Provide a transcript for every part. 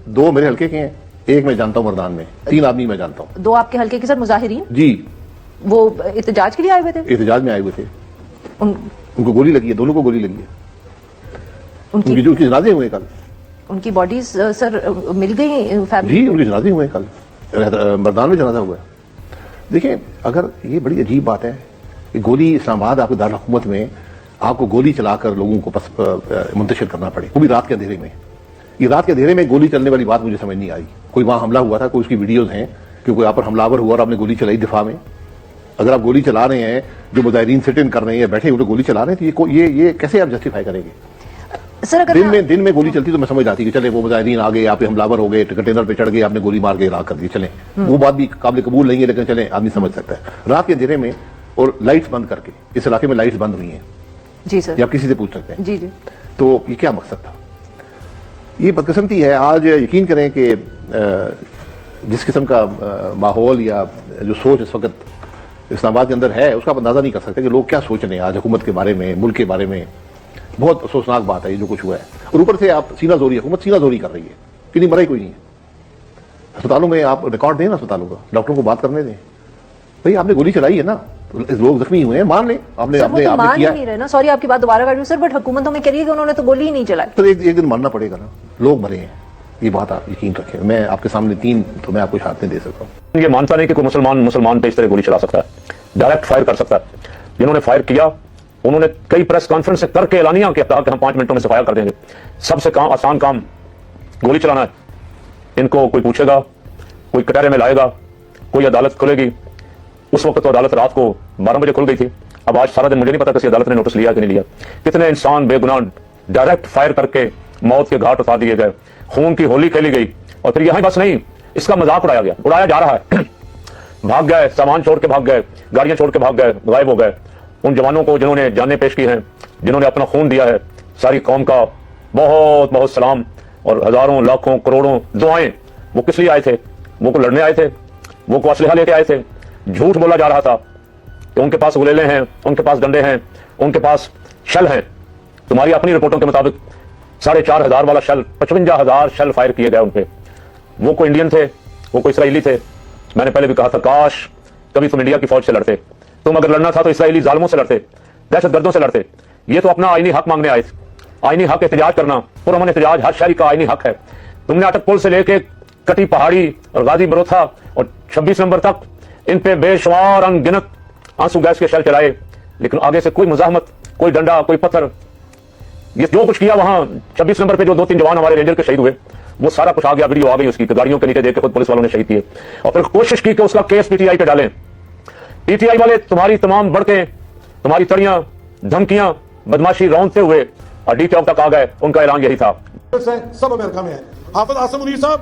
دو میرے حلقے کے ہیں، ایک میں جانتا ہوں مردان میں، 3 آدمی میں جانتا ہوں۔ 2 آپ کے حلقے کے سر مظاہرین جی، وہ احتجاج کے لیے آئے ہوئے تھے؟ احتجاج میں آئے ہوئے تھے، ان کو گولی لگی ہے، دونوں کو گولی لگی ہے، ان کی جنازے ہوئے کل۔ ان کی باڈیز سر مل گئی فیملی؟ جی، ان کے جنازے ہوئے کل، مردان میں جنازہ ہوا ہے۔ دیکھیں، اگر یہ بڑی عجیب بات ہے کہ گولی اسلام آباد آپ کے دارالحکومت میں آپ کو گولی چلا کر لوگوں کو منتشر کرنا پڑے، وہ بھی رات کے اندھیرے میں۔ یہ رات کے اندھیرے میں گولی چلنے والی بات مجھے سمجھ نہیں آئی۔ کوئی وہاں حملہ ہوا تھا، کوئی اس کی ویڈیوز ہیں کہ کوئی آپ پر حملہ آور ہوا اور آپ نے گولی چلائی دفاع میں۔ اگر آپ گولی چلا رہے ہیں، جو مظاہرین سٹ ان کر رہے ہیں، بیٹھے ہوئے گولی چلا رہے ہیں، تو یہ کیسے آپ جسٹیفائی کریں گے؟ سر اگر دن میں گولی چلتی تو میں سمجھ جاتی کہ چلے وہ مظاہرین آ گئے، آپ پہ حملہ آور ہو گئے، کنٹینر پہ چڑھ گئے، آپ نے گولی مار کے ہلاک کر دی، چلیں، وہ بات بھی قابل قبول نہیں ہے، لیکن چلیں آدمی سمجھ سکتا ہے۔ رات کے اندھیرے میں اور لائٹس بند کر کے، اس علاقے میں لائٹس بند ہوئی ہیں، جی سر، یہ آپ کسی سے پوچھ سکتے ہیں۔ جی جی، تو یہ کیا مقصد تھا؟ یہ بدقسمتی ہے۔ آج یقین کریں کہ جس قسم کا ماحول یا جو سوچ اس وقت اسلام آباد کے اندر ہے، اس کا آپ اندازہ نہیں کر سکتے کہ لوگ کیا سوچ رہے ہیں آج حکومت کے بارے میں، ملک کے بارے میں۔ بہت افسوسناک بات ہے یہ جو کچھ ہوا ہے، اور اوپر سے آپ سینہ زوری، حکومت سینہ زوری کر رہی ہے کہ نہیں، مرا ہی کوئی نہیں ہے۔ اسپتالوں میں آپ ریکارڈ دیں نا، اسپتالوں کا، ڈاکٹروں کو بات کرنے دیں۔ بھئی آپ نے گولی چلائی ہے نا، لوگ زخمی ہوئے ہیں، مان لیں آپ نے کیا نہیں رہے نا۔ سوری آپ کی بات دوبارہ کر رہی ہوں سر، بٹ حکومت ہمیں کہہ رہی ہے کہ انہوں نے تو گولی ہی نہیں چلائی۔ تو ایک دن ماننا پڑے گا نا، لوگ مرے ہیں، یہ بات آپ یقین رکھیں۔ میں آپ کے سامنے 3 تو میں آپ کو اشارتیں دے سکتا ہوں۔ یہ مانتا نہیں کہ کوئی مسلمان پہ اس طرح گولی چلا سکتا ہے، ڈائریکٹ فائر کر سکتا ہے۔ جنہوں نے فائر کیا انہوں نے کئی پریس کانفرنس سے کر کے اعلانیہ کیا کہ ہم 5 منٹوں میں صفایا کر دیں گے۔ سب سے آسان کام گولی چلانا ہے۔ ان کو کوئی پوچھے گا، کوئی کٹہرے میں لائے گا، کوئی عدالت کھلے گی۔ اس وقت تو عدالت رات کو 12 بجے کھل گئی تھی، اب آج سارا دن مجھے نہیں پتا کسی عدالت نے نوٹس لیا کہ نہیں لیا۔ کتنے انسان بے گناہ ڈائریکٹ فائر کر کے موت کے گھاٹ اتار دیے گئے، خون کی ہولی کھیلی گئی، اور پھر یہاں بس نہیں، اس کا مذاق اڑایا گیا، اڑایا جا رہا ہے۔ بھاگ گئے، سامان چھوڑ کے بھاگ گئے، گاڑیاں چھوڑ کے بھاگ گئے، غائب ہو گئے۔ ان جوانوں کو جنہوں نے جانیں پیش کی ہیں، جنہوں نے اپنا خون دیا ہے، ساری قوم کا بہت بہت سلام اور ہزاروں لاکھوں کروڑوں دعائیں۔ وہ کس لیے آئے تھے؟ وہ کو لڑنے آئے تھے، وہ کو اسلحہ لے کے آئے تھے۔ جھوٹ بولا جا رہا تھا کہ ان کے پاس گلیلے ہیں، ان کے پاس ڈنڈے ہیں، ان کے پاس شل ہیں۔ تمہاری اپنی رپورٹوں کے مطابق 4,500 والا شل، 55,000 شل فائر کیے گئے ان پہ۔ وہ کوئی انڈین تھے، وہ کوئی اسرائیلی تھے۔ میں نے پہلے بھی کہا تھا کاش کبھی تم انڈیا کی فوج سے لڑتے، تم اگر لڑنا تھا تو اسرائیلی ظالموں سے لڑتے، دہشت گردوں سے لڑتے۔ یہ تو اپنا آئینی حق مانگنے آئے تھے، آئینی حق احتجاج کرنا، پرامن احتجاج ہر شہری کا آئینی حق ہے۔ تم نے اٹک پل سے لے کے کٹی پہاڑی اور غازی بروتھا اور 26 نمبر تک ان پہ بے شمار ان گنت آنسو گیس کے شیل چلائے، لیکن آگے سے کوئی مزاحمت، کوئی ڈنڈا، کوئی پتھر۔ یہ جو کچھ کیا وہاں 26 نمبر پہ جو 2-3 جوان ہمارے رینجر کے شہید ہوئے، وہ سارا کچھ آ گیا، ویڈیو آ گئی اس کی کہ گاڑیوں کے نیچے دیکھ کے خود پولیس والوں نے شہید کیے، اور پھر کوشش کی کہ اس کا کیس پی ٹی آئی پہ ڈالیں۔ پی ٹی آئی والے تمہاری تمام بڑکیں، تمہاری تڑیاں، دھمکیاں، بدماشی رونتے ہوئے اور ڈی ٹاپ تک آ گئے۔ ان کا اعلان یہی تھا۔ سب امریکہ میں ہے۔ حافظ عاصم منیر صاحب،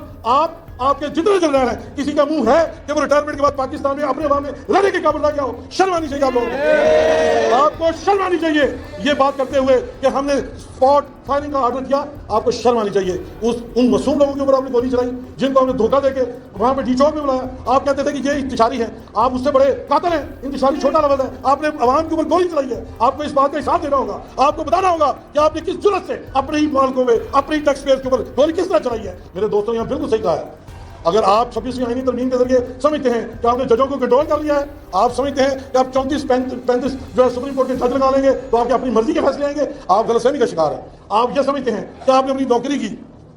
آپ کے جتنے جنرل ہیں، کسی کا منہ ہے کہ وہ ریٹائرمنٹ کے بعد پاکستان میں اپنے عوام میں لڑنے کے قابل نہ کیا ہو؟ شرم آنی چاہیے آپ لوگوں کو، آپ کو شرم آنی چاہیے یہ بات کرتے ہوئے کہ ہم نے اسپاٹ فائرنگ کا آرڈر کیا۔ آپ کو شرم آنی چاہیے ان معصوم لوگوں کے اوپر آپ نے گولی چلائی، جن کو ہم نے دھوکہ دے کے وہاں پہ ڈی چوک میں بلایا۔ آپ کہتے تھے کہ یہ انتشاری ہے، آپ اس سے بڑے قاتل ہیں۔ انتشاری چھوٹا لفظ ہے، آپ نے عوام کے اوپر گولی چلائی ہے۔ آپ کو اس بات کا حساب دینا ہوگا، آپ کو بتانا ہوگا کہ آپ نے کس جرات سے اپنے ہی مالکوں میں، اپنے ہی ٹیکس پیئر کے اوپر گولی کس طرح چلائی ہے۔ میرے دوستوں نے یہاں بالکل صحیح کہا ہے۔ اگر آپ 26ویں آئینی ترمیم کے ذریعے سمجھتے ہیں کہ آپ نے ججوں کو کنٹرول کر لیا ہے، آپ سمجھتے ہیں کہ آپ 34-35 جو ہے سپریم کورٹ کے جج لگا لیں گے تو آپ کی اپنی مرضی کے فیصلے آئیں گے، آپ غلط فہمی کا شکار ہیں۔ آپ یہ سمجھتے ہیں کہ آپ نے اپنی نوکری کی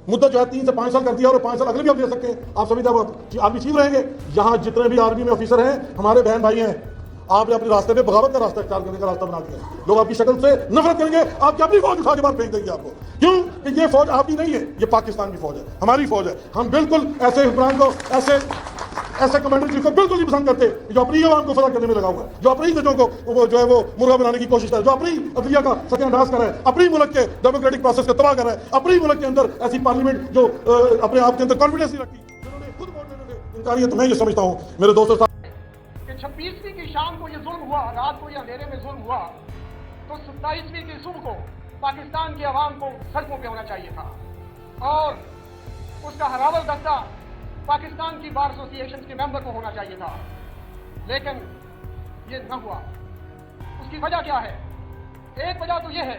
مدت جو ہے 3 سے 5 سال کر دیا اور 5 سال اگلے بھی آپ دے سکتے ہیں، آپ سمجھتے ہیں آپ بھی ٹھیک رہیں گے۔ یہاں جتنے بھی آرمی میں آفیسر ہیں، ہمارے بہن بھائی ہیں، آپ نے اپنے راستے پہ بغاوت کا راستہ اختیار کرنے کا راستہ بنا دیا۔ لوگ آپ کی شکل سے نفرت کریں گے، آپ کی اپنی فوج اٹھا کے باہر پھینک دیں گے آپ کو۔ کیوں کہ یہ فوج آپ کی نہیں ہے، یہ پاکستان کی فوج ہے، ہماری فوج ہے۔ ہم بالکل ایسے حکمران کو، ایسے کمانڈر چیف کو بالکل نہیں پسند کرتے جو اپنی عوام کو فدا کرنے میں لگا ہوا ہے، جو اپنی ججوں کو جو ہے وہ مرغا بنانے کی کوشش کر رہا ہے، جو اپنی عدلیہ کا ستیہ ناش کر رہا ہے، اپنی ملک کے ڈیموکریٹک پروسیس کو تباہ کر رہا ہے، اپنی ملک کے اندر ایسی پارلیمنٹ جو اپنے آپ کے اندر کانفیڈنس نہیں رکھتی، جنہوں نے خود ووٹ دینے سے انکار کیا۔ تو میں یہ سمجھتا ہوں میرے دوستوں 26ویں کی شام کو یہ ظلم ہوا، رات کو یہ اندھیرے میں ظلم ہوا، تو 27ویں کی صبح کو پاکستان کی عوام کو سڑکوں پہ ہونا چاہیے تھا، اور اس کا ہراول دستہ پاکستان کی بار ایسوسی ایشن کے ممبر کو ہونا چاہیے تھا، لیکن یہ نہ ہوا۔ اس کی وجہ کیا ہے؟ ایک وجہ تو یہ ہے